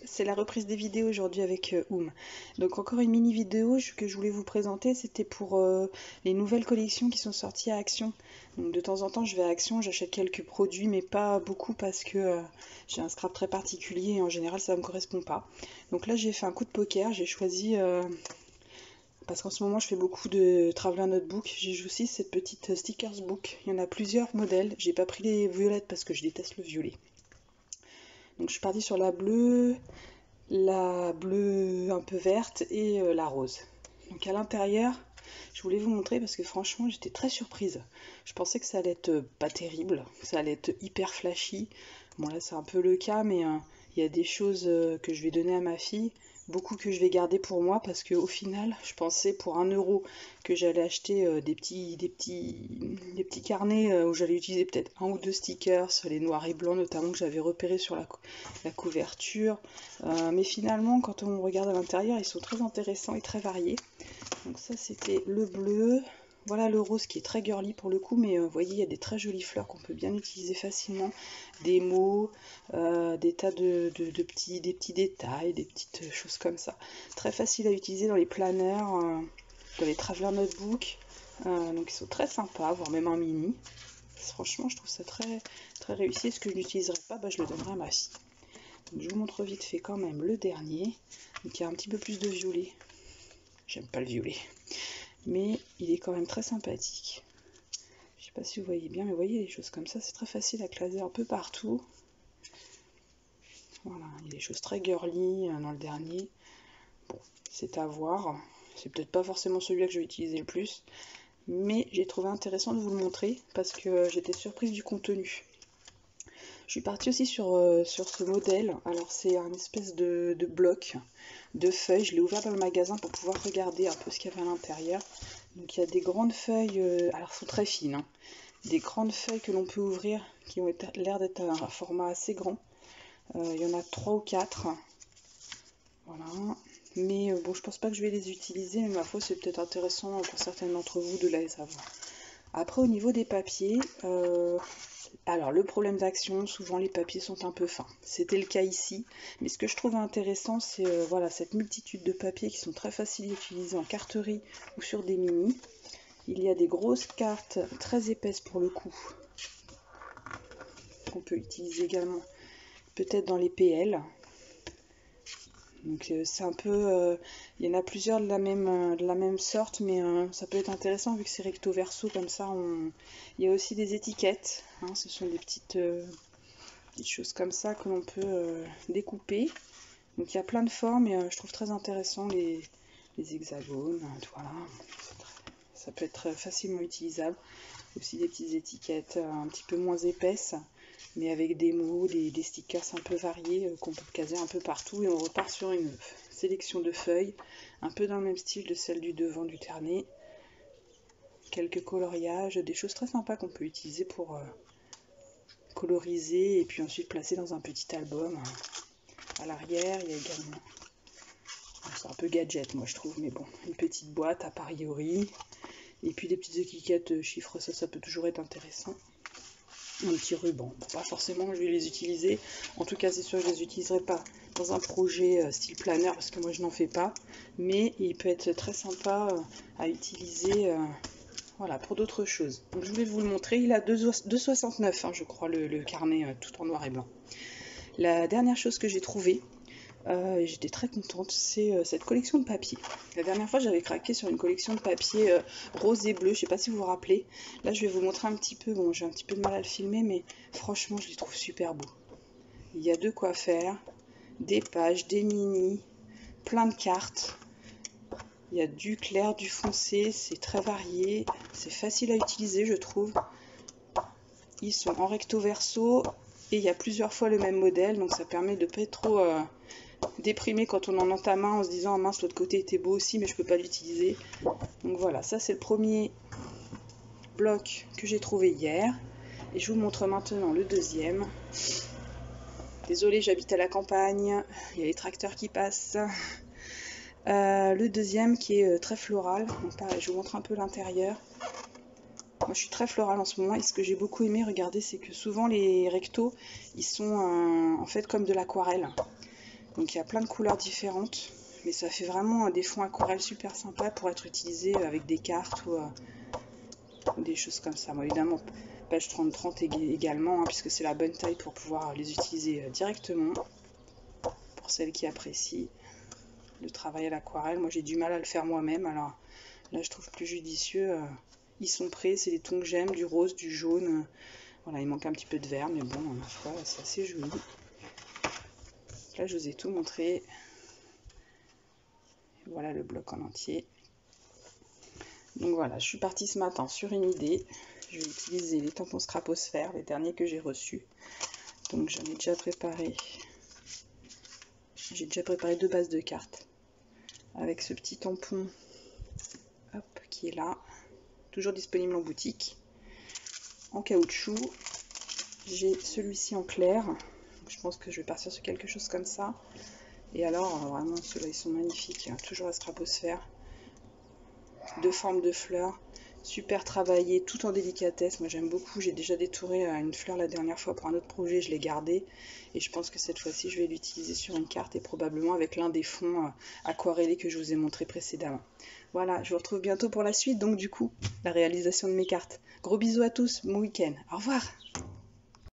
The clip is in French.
C'est la reprise des vidéos aujourd'hui avec Oum. Donc encore une mini vidéo que je voulais vous présenter, c'était pour les nouvelles collections qui sont sorties à Action. Donc de temps en temps je vais à Action, j'achète quelques produits mais pas beaucoup parce que j'ai un scrap très particulier et en général ça ne me correspond pas. Donc là j'ai fait un coup de poker, j'ai choisi, parce qu'en ce moment je fais beaucoup de Traveler Notebook, j'ai aussi cette petite stickers book. Il y en a plusieurs modèles, j'ai pas pris les violettes parce que je déteste le violet. Donc je suis partie sur la bleue un peu verte et la rose. Donc à l'intérieur, je voulais vous montrer parce que franchement j'étais très surprise. Je pensais que ça allait être pas terrible, que ça allait être hyper flashy. Bon là c'est un peu le cas, mais il y a des choses que je vais donner à ma fille, beaucoup que je vais garder pour moi parce qu'au final je pensais pour 1 € que j'allais acheter des petits carnets où j'allais utiliser peut-être 1 ou 2 stickers, les noirs et blancs notamment que j'avais repérés sur la couverture. Mais finalement quand on regarde à l'intérieur ils sont très intéressants et très variés. Donc ça c'était le bleu. Voilà le rose qui est très girly pour le coup, mais vous voyez il y a des très jolies fleurs qu'on peut bien utiliser facilement, des mots, des tas de petits détails, des petites choses comme ça. Très facile à utiliser dans les planeurs, dans les Traveler Notebook, donc ils sont très sympas, voire même un mini. Franchement je trouve ça très réussi. Est-ce que je n'utiliserai pas, bah, je le donnerai à ma fille. Donc, je vous montre vite fait quand même le dernier, donc il y a un petit peu plus de violet. J'aime pas le violet, mais il est quand même très sympathique. Je sais pas si vous voyez bien, mais vous voyez les choses comme ça, c'est très facile à classer un peu partout. Voilà, il y a des choses très girly dans le dernier. Bon, c'est à voir. C'est peut-être pas forcément celui-là que je vais utiliser le plus, mais j'ai trouvé intéressant de vous le montrer parce que j'étais surprise du contenu. Je suis partie aussi sur ce modèle. Alors c'est un espèce de bloc de feuilles. Je l'ai ouvert dans le magasin pour pouvoir regarder un peu ce qu'il y avait à l'intérieur. Donc il y a des grandes feuilles, alors elles sont très fines, hein. Des grandes feuilles que l'on peut ouvrir qui ont l'air d'être un format assez grand. Il y en a 3 ou 4. Voilà. Mais bon, je pense pas que je vais les utiliser, mais ma foi c'est peut-être intéressant pour certains d'entre vous de les avoir. Après au niveau des papiers, alors le problème d'Action, souvent les papiers sont un peu fins. C'était le cas ici, mais ce que je trouve intéressant c'est voilà, cette multitude de papiers qui sont très faciles à utiliser en carterie ou sur des mini. Il y a des grosses cartes très épaisses pour le coup, qu'on peut utiliser également peut-être dans les PL. Donc c'est un peu, il y en a plusieurs de la même sorte, mais ça peut être intéressant vu que c'est recto verso comme ça. Il y a aussi des étiquettes, hein, ce sont des petites choses comme ça que l'on peut découper. Donc il y a plein de formes et je trouve très intéressant les hexagones, voilà. Ça peut être facilement utilisable. Aussi des petites étiquettes un petit peu moins épaisses, mais avec des mots, des stickers un peu variés qu'on peut caser un peu partout. Et on repart sur une sélection de feuilles, un peu dans le même style de celle du devant du carnet. Quelques coloriages, des choses très sympas qu'on peut utiliser pour coloriser et puis ensuite placer dans un petit album. À l'arrière, il y a également, c'est un peu gadget moi je trouve, mais bon, une petite boîte a priori. Et puis des petites étiquettes chiffres, ça peut toujours être intéressant. Un petit ruban, pas forcément que je vais les utiliser, en tout cas c'est sûr que je ne les utiliserai pas dans un projet style planeur parce que moi je n'en fais pas, mais il peut être très sympa à utiliser voilà, pour d'autres choses. Donc je voulais vous le montrer, il a 2,69 hein, je crois le carnet tout en noir et blanc. La dernière chose que j'ai trouvée, j'étais très contente, c'est cette collection de papier. La dernière fois j'avais craqué sur une collection de papier rose et bleu, je sais pas si vous vous rappelez. Là je vais vous montrer un petit peu, bon j'ai un petit peu de mal à le filmer, mais franchement je les trouve super beaux. Il y a de quoi faire, des pages, des mini, plein de cartes. Il y a du clair, du foncé, c'est très varié, c'est facile à utiliser je trouve. Ils sont en recto verso et il y a plusieurs fois le même modèle, donc ça permet de pas être trop déprimé quand on en entame un en se disant ah mince l'autre côté était beau aussi mais je peux pas l'utiliser. Donc voilà, ça c'est le premier bloc que j'ai trouvé hier et je vous montre maintenant le deuxième. Désolée, j'habite à la campagne, il y a les tracteurs qui passent. Le deuxième qui est très floral, donc pareil, je vous montre un peu l'intérieur. Moi je suis très florale en ce moment et ce que j'ai beaucoup aimé, regardez, c'est que souvent les rectos ils sont en fait comme de l'aquarelle. Donc il y a plein de couleurs différentes, mais ça fait vraiment des fonds aquarelles super sympas pour être utilisés avec des cartes ou des choses comme ça. Bon, évidemment, page 30-30 également, hein, puisque c'est la bonne taille pour pouvoir les utiliser directement. Pour celles qui apprécient le travail à l'aquarelle, moi j'ai du mal à le faire moi-même, alors là je trouve plus judicieux. Ils sont prêts, c'est des tons que j'aime, du rose, du jaune. Voilà, il manque un petit peu de vert, mais bon, ma foi, c'est assez joli. Là, je vous ai tout montré. Voilà le bloc en entier. Donc voilà, je suis partie ce matin sur une idée. Je vais utiliser les tampons Scraposphère, les derniers que j'ai reçus. Donc j'en ai déjà préparé. J'ai déjà préparé 2 bases de cartes. Avec ce petit tampon, hop, qui est là. Toujours disponible en boutique. En caoutchouc. J'ai celui-ci en clair. Donc je pense que je vais partir sur quelque chose comme ça. Et alors, vraiment, ceux-là, ils sont magnifiques. Hein. Toujours à Scraposphère. 2 formes de fleurs. Super travaillé, tout en délicatesse. Moi, j'aime beaucoup. J'ai déjà détouré une fleur la dernière fois pour un autre projet. Je l'ai gardée. Et je pense que cette fois-ci, je vais l'utiliser sur une carte et probablement avec l'un des fonds aquarellés que je vous ai montré précédemment. Voilà, je vous retrouve bientôt pour la suite. Donc, du coup, la réalisation de mes cartes. Gros bisous à tous. Bon week-end. Au revoir.